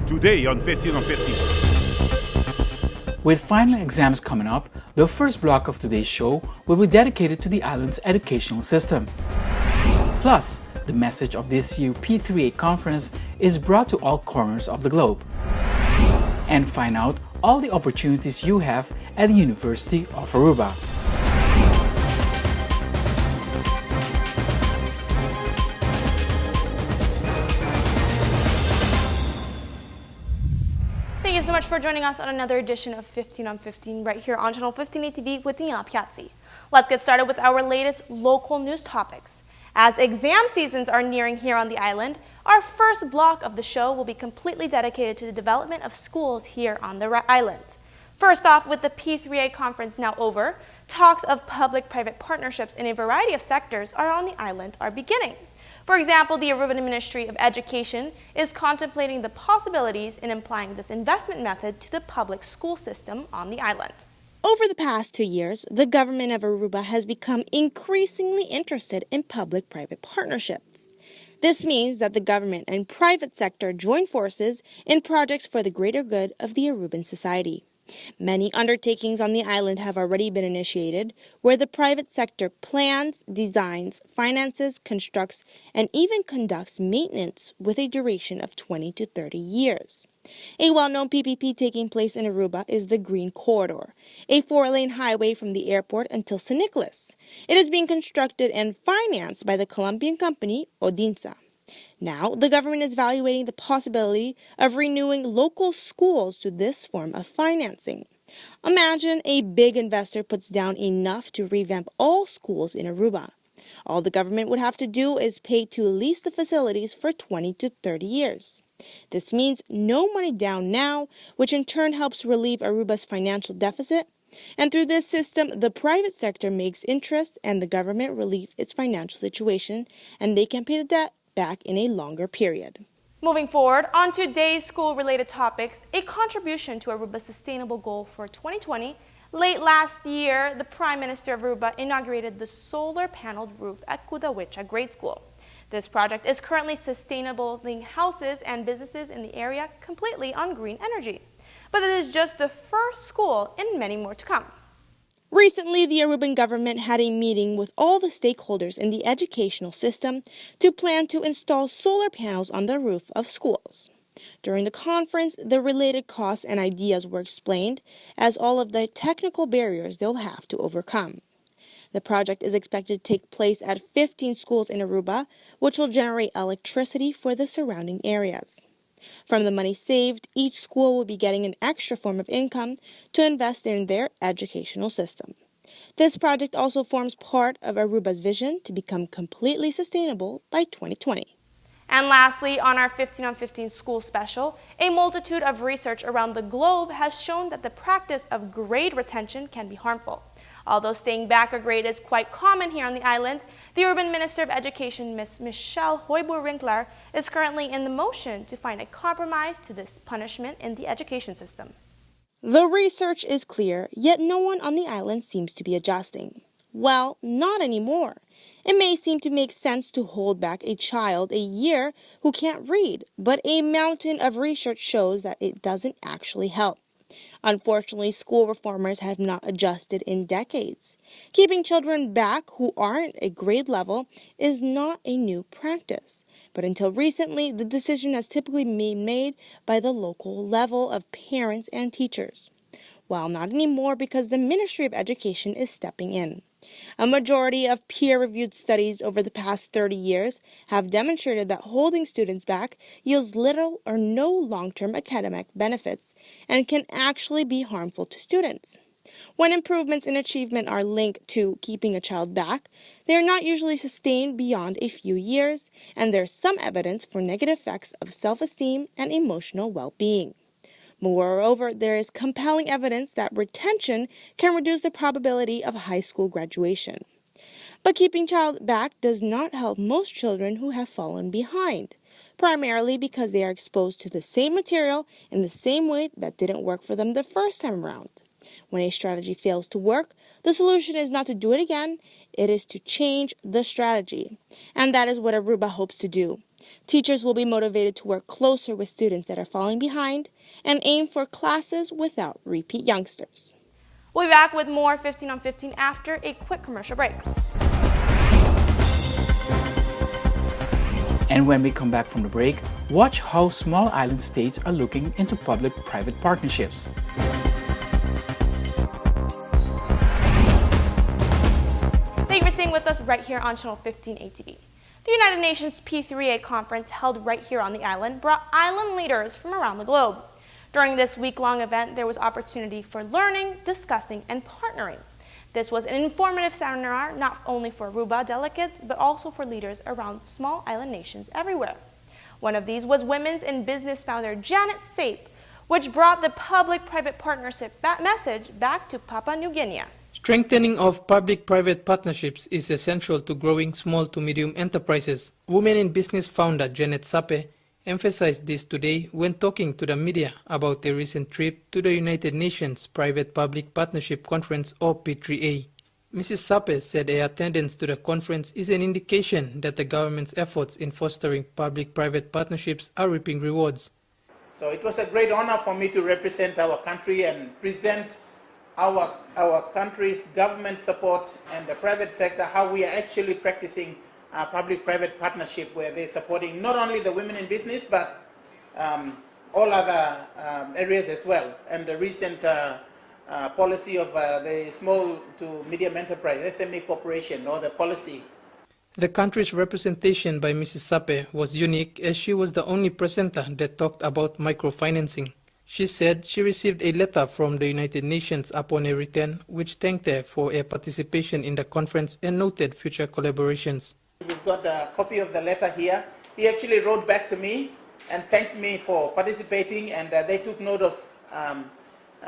today on 15 on 15. With final exams coming up, the first block of today's show will be dedicated to the island's educational system. Plus, the message of this year's P3A conference is brought to all corners of the globe. And find out all the opportunities you have at the University of Aruba. Thank you so much for joining us on another edition of 15 on 15 right here on Channel 15 TV with Daniela Piazzi. Let's get started with our latest local news topics. As exam seasons are nearing here on the island, our first block of the show will be completely dedicated to the development of schools here on the island. First off, with the P3A conference now over, talks of public-private partnerships in a variety of sectors on the island are beginning. For example, the Aruban Ministry of Education is contemplating the possibilities in applying this investment method to the public school system on the island. Over the past 2 years, the government of Aruba has become increasingly interested in public-private partnerships. This means that the government and private sector join forces in projects for the greater good of the Aruban society. Many undertakings on the island have already been initiated, where the private sector plans, designs, finances, constructs, and even conducts maintenance with a duration of 20 to 30 years. A well-known PPP taking place in Aruba is the Green Corridor, a 4-lane highway from the airport until San Nicolas. It is being constructed and financed by the Colombian company Odinsa. Now, the government is evaluating the possibility of renewing local schools to this form of financing. Imagine a big investor puts down enough to revamp all schools in Aruba. All the government would have to do is pay to lease the facilities for 20 to 30 years. This means no money down now, which in turn helps relieve Aruba's financial deficit. And through this system, the private sector makes interest and the government relieve its financial situation, and they can pay the debt back in a longer period. Moving forward, on today's school-related topics, a contribution to Aruba's sustainable goal for 2020. Late last year, the Prime Minister of Aruba inaugurated the solar-paneled roof at Kudawicha Grade School. This project is currently sustainabling houses and businesses in the area completely on green energy. But it is just the first school in many more to come. Recently, the Aruban government had a meeting with all the stakeholders in the educational system to plan to install solar panels on the roof of schools. During the conference, the related costs and ideas were explained, as all of the technical barriers they'll have to overcome. The project is expected to take place at 15 schools in Aruba, which will generate electricity for the surrounding areas. From the money saved, each school will be getting an extra form of income to invest in their educational system. This project also forms part of Aruba's vision to become completely sustainable by 2020. And lastly, on our 15 on 15 school special, a multitude of research around the globe has shown that the practice of grade retention can be harmful. Although staying back a grade is quite common here on the island, the Aruban Minister of Education, Ms. Michelle Hoiber-Winkler, is currently in the motion to find a compromise to this punishment in the education system. The research is clear, yet no one on the island seems to be adjusting. Well, not anymore. It may seem to make sense to hold back a child a year who can't read, but a mountain of research shows that it doesn't actually help. Unfortunately, school reformers have not adjusted in decades. Keeping children back who aren't at grade level is not a new practice. But until recently, the decision has typically been made by the local level of parents and teachers. Well, not anymore because the Ministry of Education is stepping in. A majority of peer-reviewed studies over the past 30 years have demonstrated that holding students back yields little or no long-term academic benefits and can actually be harmful to students. When improvements in achievement are linked to keeping a child back, they are not usually sustained beyond a few years, and there's some evidence for negative effects of self-esteem and emotional well-being. Moreover, there is compelling evidence that retention can reduce the probability of high school graduation. But keeping child back does not help most children who have fallen behind, primarily because they are exposed to the same material in the same way that didn't work for them the first time around. When a strategy fails to work, the solution is not to do it again, it is to change the strategy. And that is what Aruba hopes to do. Teachers will be motivated to work closer with students that are falling behind and aim for classes without repeat youngsters. We'll be back with more 15 on 15 after a quick commercial break. And when we come back from the break, watch how small island states are looking into public-private partnerships. Thank you for staying with us right here on Channel 15 ATV. The United Nations P3A conference held right here on the island brought island leaders from around the globe. During this week-long event, there was opportunity for learning, discussing, and partnering. This was an informative seminar not only for Aruba delegates, but also for leaders around small island nations everywhere. One of these was Women's in Business founder Janet Sape, which brought the public-private partnership message back to Papua New Guinea. Strengthening of public-private partnerships is essential to growing small to medium enterprises. Women in Business founder Janet Sape emphasized this today when talking to the media about a recent trip to the United Nations Private-Public Partnership Conference or P3A. Mrs. Sape said her attendance to the conference is an indication that the government's efforts in fostering public-private partnerships are reaping rewards. So it was a great honor for me to represent our country and present our country's government support and the private sector, how we are actually practicing public-private partnership, where they're supporting not only the women in business, but all other areas as well. And the recent policy of the small to medium enterprise, SME corporation, or the policy. The country's representation by Mrs. Sape was unique as she was the only presenter that talked about microfinancing. She said she received a letter from the United Nations upon her return, which thanked her for her participation in the conference and noted future collaborations. We've got a copy of the letter here. He actually wrote back to me and thanked me for participating, and they took note of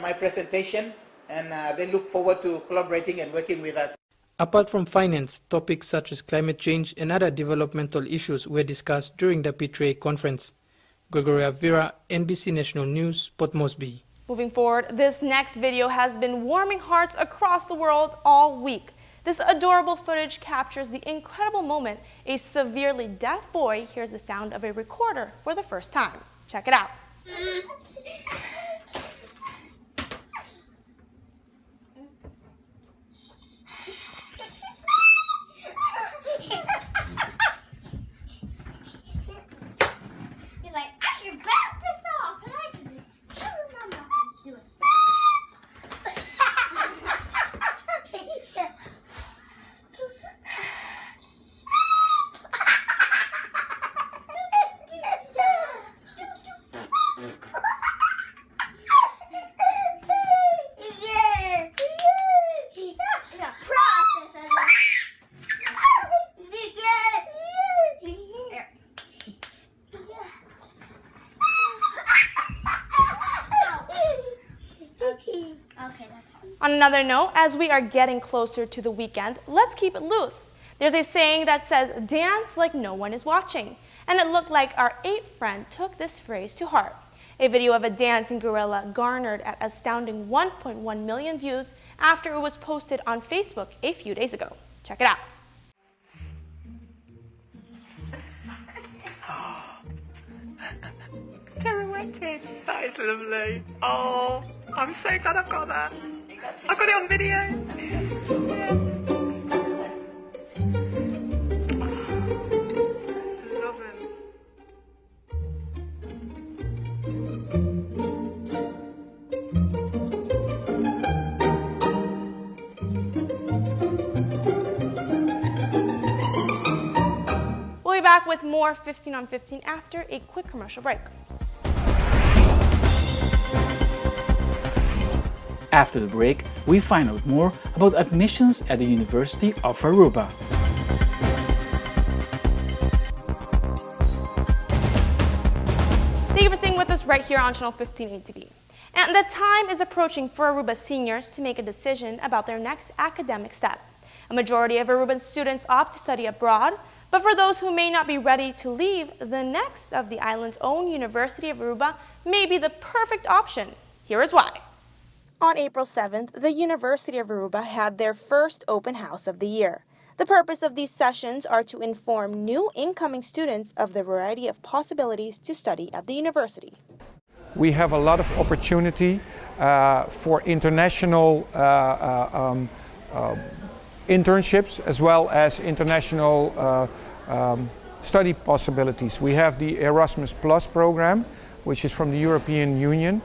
my presentation, and they look forward to collaborating and working with us. Apart from finance, topics such as climate change and other developmental issues were discussed during the P3A conference. Gregoria Vera, NBC National News, Port Moresby. Moving forward, this next video has been warming hearts across the world all week. This adorable footage captures the incredible moment a severely deaf boy hears the sound of a recorder for the first time. Check it out. He's like, I can bounce this off and I can chew my mouth and do it. On another note, as we are getting closer to the weekend, let's keep it loose. There's a saying that says, dance like no one is watching. And it looked like our 8th friend took this phrase to heart. A video of a dancing gorilla garnered an astounding 1.1 million views after it was posted on Facebook a few days ago. Check it out. Pirouetted. That is lovely. Oh, I'm so glad I've got that. I've got it on video. Love it. We'll be back with more 15 on 15 after a quick commercial break. After the break, we find out more about admissions at the University of Aruba. Thank you for staying with us right here on Channel 15 ATV. And the time is approaching for Aruba seniors to make a decision about their next academic step. A majority of Aruban students opt to study abroad, but for those who may not be ready to leave, the next of the island's own University of Aruba may be the perfect option. Here is why. On April 7th, the University of Aruba had their first open house of the year. The purpose of these sessions are to inform new incoming students of the variety of possibilities to study at the university. We have a lot of opportunity for international internships as well as international study possibilities. We have the Erasmus Plus program, which is from the European Union,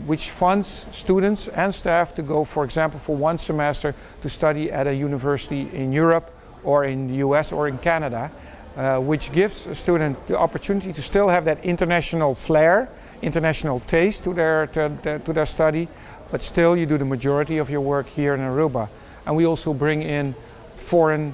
which funds students and staff to go, for example, for one semester to study at a university in Europe or in the US or in Canada, which gives a student the opportunity to still have that international flair, international taste to their study, but still you do the majority of your work here in Aruba. And we also bring in foreign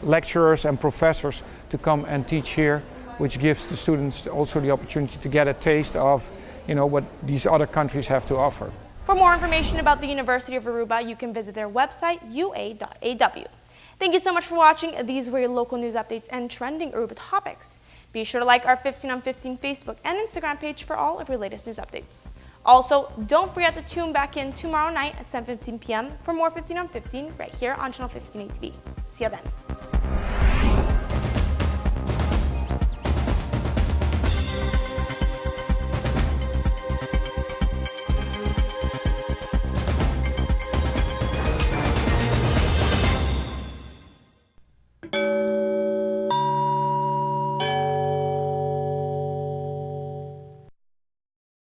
lecturers and professors to come and teach here, which gives the students also the opportunity to get a taste of what these other countries have to offer. For more information about the University of Aruba, you can visit their website, ua.aw. Thank you so much for watching. These were your local news updates and trending Aruba topics. Be sure to like our 15 on 15 Facebook and Instagram page for all of your latest news updates. Also, don't forget to tune back in tomorrow night at 7:15 p.m. for more 15 on 15 right here on Channel 15 ATV. See you then.